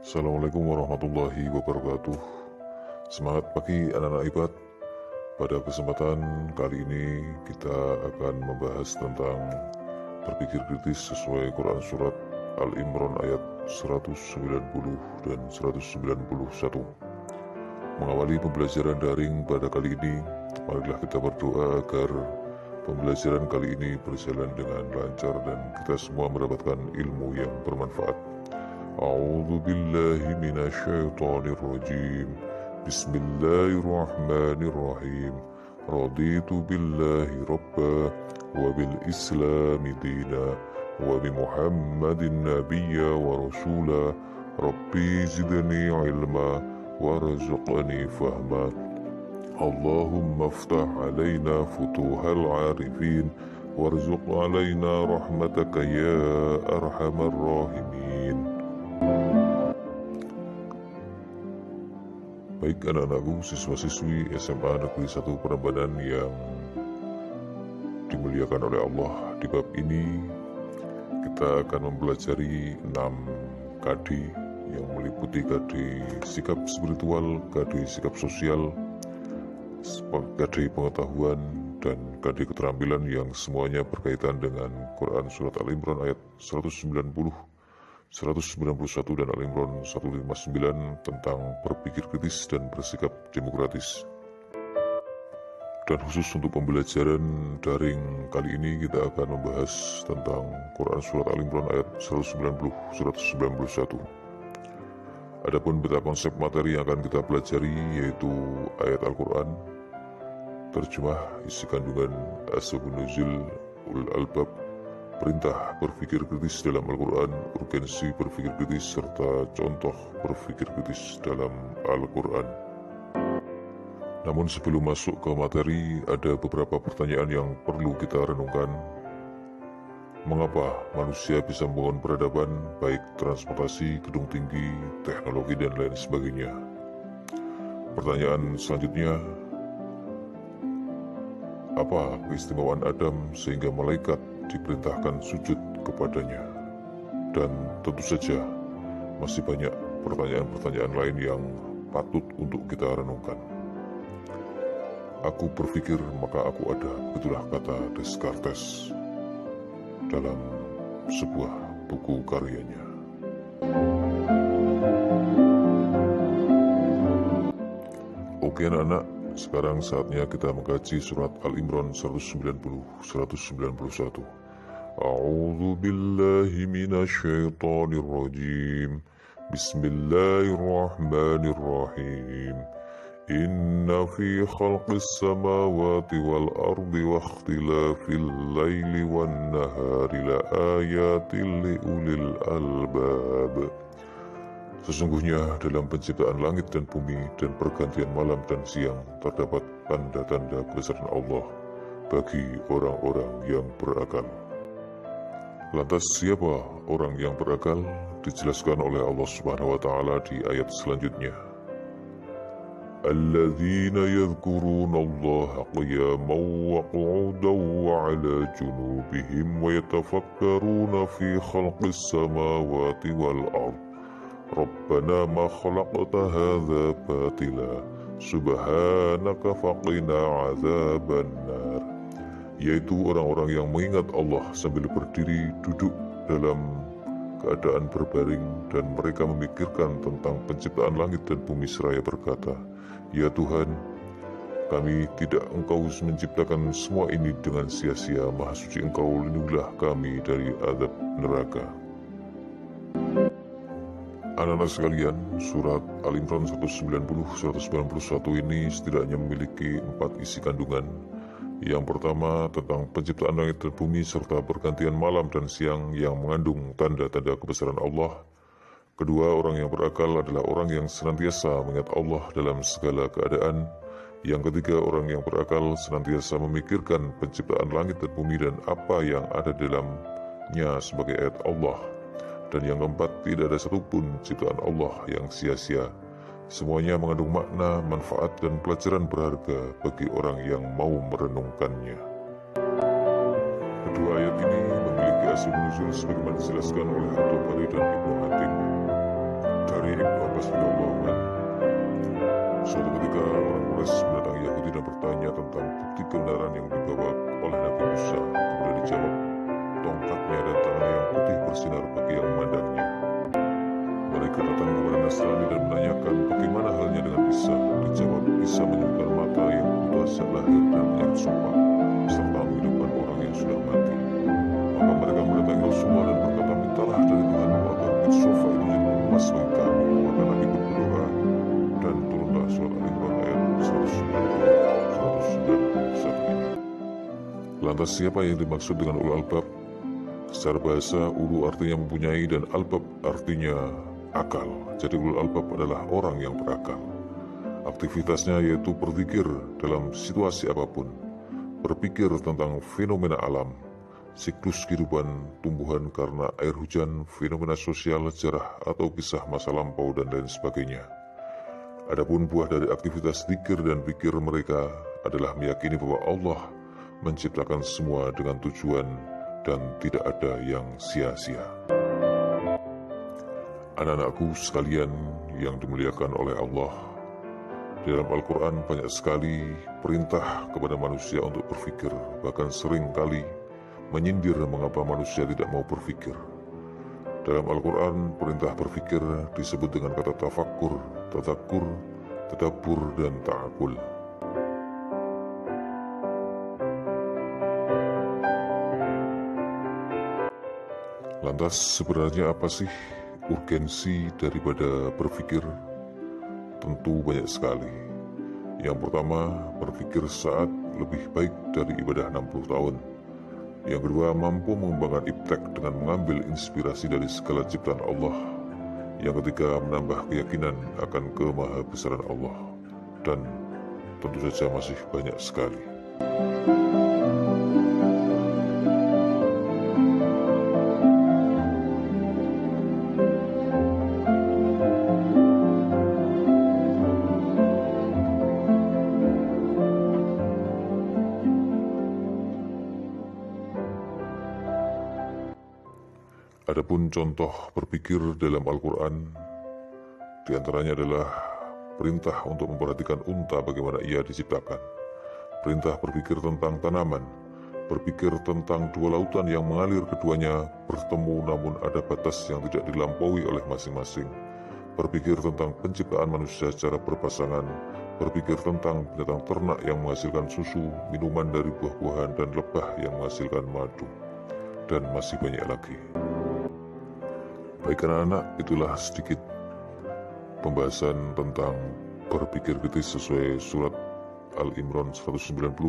Assalamualaikum warahmatullahi wabarakatuh. Semangat pagi anak-anak ibadah. Pada kesempatan kali ini kita akan membahas tentang berpikir kritis sesuai Quran Surat Al-Imran ayat 190 dan 191. Mengawali pembelajaran daring pada kali ini, marilah kita berdoa agar pembelajaran kali ini berjalan dengan lancar dan kita semua mendapatkan ilmu yang bermanfaat. A'udzu billahi minasyaitonir rajim. Bismillahirrahmanirrahim. Raditu billahi rabba wa bil islami dina wa bi Muhammadin nabiyya wa rasula. Rabbi zidni ilma warzuqni fahma. Allahumma aftah alaina futuhal arifin warzuq alaina rahmataka ya arhamar rahimin. Baik anak-anakku, siswa-siswi SMA Negeri 1 Prambanan yang dimuliakan oleh Allah, di bab ini kita akan mempelajari 6 KD yang meliputi KD sikap spiritual, KD sikap sosial, KD pengetahuan, dan KD keterampilan yang semuanya berkaitan dengan Quran Surat Al-Imran ayat 190, 191 dan Al-Imran 159 tentang berpikir kritis dan bersikap demokratis. Dan khusus untuk pembelajaran daring kali ini kita akan membahas tentang Quran Surat Al-Imran ayat 190, 191. Adapun peta konsep materi yang akan kita pelajari yaitu ayat Al-Quran, terjemah, isi kandungan, asbabun nuzul, ulul albab, perintah berpikir kritis dalam Al-Quran, urgensi berpikir kritis, serta contoh berpikir kritis dalam Al-Quran. Namun sebelum masuk ke materi, ada beberapa pertanyaan yang perlu kita renungkan. Mengapa manusia bisa membangun peradaban, baik transportasi, gedung tinggi, teknologi, dan lain sebagainya? Pertanyaan selanjutnya, apa keistimewaan Adam sehingga malaikat diperintahkan sujud kepadanya? Dan tentu saja masih banyak pertanyaan-pertanyaan lain yang patut untuk kita renungkan. Aku berpikir maka aku ada, begitulah kata Descartes dalam sebuah buku karyanya. Oke anak-anak, sekarang saatnya kita mengkaji surat Al-Imran 190, 191. A'udzu billahi minasyaitonir rajim. Bismillahirrahmanirrahim. Inna fi khalqis samawati wal ardi wa ikhtilafil laili wan nahari la ayatin li ulil albab. Sesungguhnya dalam penciptaan langit dan bumi dan pergantian malam dan siang terdapat tanda-tanda kebesaran Allah bagi orang-orang yang berakal. Lantas siapa orang yang berakal? Dijelaskan oleh Allah Subhanahu wa taala di ayat selanjutnya. Alladzina yadhkuruna Allah qiyaman wa qu'udan wa 'ala junubihim wa yatafakkaruna fi khalqis samawati wal ardh. Rabbana ma khalaqta hadza batila subhanaka faqina azaban nar. Yaitu orang-orang yang mengingat Allah sambil berdiri, duduk dalam keadaan berbaring, dan mereka memikirkan tentang penciptaan langit dan bumi seraya berkata, ya Tuhan, kami tidak Engkau menciptakan semua ini dengan sia-sia. Maha suci Engkau, lindungilah kami dari azab neraka. Anak-anak sekalian, surat Al-Imran 190, 191 ini setidaknya memiliki 4 isi kandungan. Yang pertama tentang penciptaan langit dan bumi serta pergantian malam dan siang yang mengandung tanda-tanda kebesaran Allah. Kedua, orang yang berakal adalah orang yang senantiasa mengingat Allah dalam segala keadaan. Yang ketiga, orang yang berakal senantiasa memikirkan penciptaan langit dan bumi dan apa yang ada dalamnya sebagai ayat Allah. Dan yang keempat, tidak ada satupun ciptaan Allah yang sia-sia. Semuanya mengandung makna, manfaat, dan pelajaran berharga bagi orang yang mau merenungkannya. Kedua ayat ini memiliki asal nuzul sebagaimana dijelaskan oleh At-Tabari dan Ibnu Hatim. Dari Abbas radhiyallahu anhu, suatu ketika orang Quraisy mendatangi Yahudi dan bertanya tentang bukti kebenaran yang dibawa oleh Nabi Musa. Kemudian dijawab, tongkatnya dan tangannya yang putih bersinar bagi yang memandangnya. Mereka datang kepada Nasrani dan menanyakan bagaimana halnya dengan Isa. Dijawab, Isa menyembuhkan mata yang buta sejak lahir dan penyakit sumpah, serta menghidupkan orang yang sudah mati. Maka mereka mendatangi Rasulullah dan berkata, mintalah dari Tuhanmu agar bukit sofa itu jadi emas bagi kami. Maka Nabi berdoa dan turunlah surat Al-Imran ayat 191 ini. Lantas siapa yang dimaksud dengan ulul albab? Secara bahasa, ulu artinya mempunyai dan albab artinya akal. Jadi ulul albab adalah orang yang berakal. Aktivitasnya yaitu berzikir dalam situasi apapun, berpikir tentang fenomena alam, siklus kehidupan tumbuhan karena air hujan, fenomena sosial, sejarah atau kisah masa lampau dan lain sebagainya. Adapun buah dari aktivitas zikir dan pikir mereka adalah meyakini bahwa Allah menciptakan semua dengan tujuan dan tidak ada yang sia-sia. Anak-anakku sekalian yang dimuliakan oleh Allah, di dalam Al-Quran banyak sekali perintah kepada manusia untuk berpikir, bahkan sering kali menyindir mengapa manusia tidak mau berpikir. Dalam Al-Quran, perintah berpikir disebut dengan kata tafakkur, tadakkur, tadabbur, dan ta'akul. Lantas sebenarnya apa sih urgensi daripada berpikir? Tentu banyak sekali. Yang pertama, berpikir saat lebih baik dari ibadah 60 tahun. Yang kedua, mampu mengembangkan iptek dengan mengambil inspirasi dari segala ciptaan Allah. Yang ketiga, menambah keyakinan akan kemahabesaran Allah. Dan tentu saja masih banyak sekali. Adapun contoh berpikir dalam Al-Quran, diantaranya adalah perintah untuk memperhatikan unta bagaimana ia diciptakan, perintah berpikir tentang tanaman, berpikir tentang dua lautan yang mengalir keduanya bertemu namun ada batas yang tidak dilampaui oleh masing-masing, berpikir tentang penciptaan manusia secara berpasangan, berpikir tentang binatang ternak yang menghasilkan susu, minuman dari buah-buahan dan lebah yang menghasilkan madu, dan masih banyak lagi. Baik anak-anak, itulah sedikit pembahasan tentang berpikir kritis sesuai surat Al-Imran 190-191.